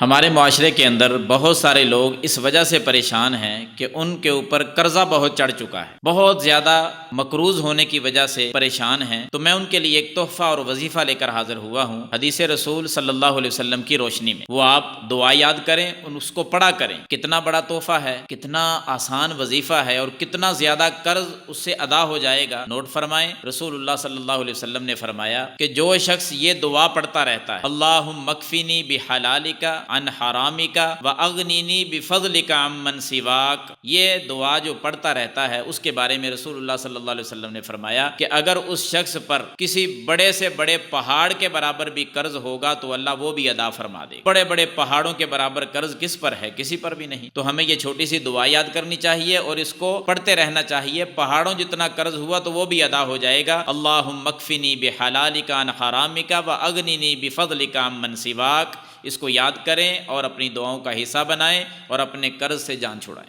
ہمارے معاشرے کے اندر بہت سارے لوگ اس وجہ سے پریشان ہیں کہ ان کے اوپر قرضہ بہت چڑھ چکا ہے، بہت زیادہ مقروض ہونے کی وجہ سے پریشان ہیں۔ تو میں ان کے لیے ایک تحفہ اور وظیفہ لے کر حاضر ہوا ہوں حدیث رسول صلی اللہ علیہ وسلم کی روشنی میں۔ وہ آپ دعا یاد کریں اور اس کو پڑھا کریں۔ کتنا بڑا تحفہ ہے، کتنا آسان وظیفہ ہے اور کتنا زیادہ قرض اس سے ادا ہو جائے گا۔ نوٹ فرمائیں، رسول اللہ صلی اللہ علیہ وسلم نے فرمایا کہ جو شخص یہ دعا پڑھتا رہتا ہے، اللہم مکفینی بحلالک عن حرامک واغنینی بفضلک عمن سواک، یہ دعا جو پڑھتا رہتا ہے اس کے بارے میں رسول اللہ صلی اللہ علیہ وسلم نے فرمایا کہ اگر اس شخص پر کسی بڑے سے بڑے پہاڑ کے برابر بھی قرض ہوگا تو اللہ وہ بھی ادا فرما دے۔ بڑے بڑے پہاڑوں کے برابر قرض کس پر ہے؟ کسی پر بھی نہیں۔ تو ہمیں یہ چھوٹی سی دعا یاد کرنی چاہیے اور اس کو پڑھتے رہنا چاہیے۔ پہاڑوں جتنا قرض ہوا تو وہ بھی ادا ہو جائے گا۔ اللہم مکفنی بحلالک عن حرامک واغننی بفضلک عمن سواک، اس کو یاد کریں اور اپنی دعاؤں کا حصہ بنائیں اور اپنے قرض سے جان چھڑائیں۔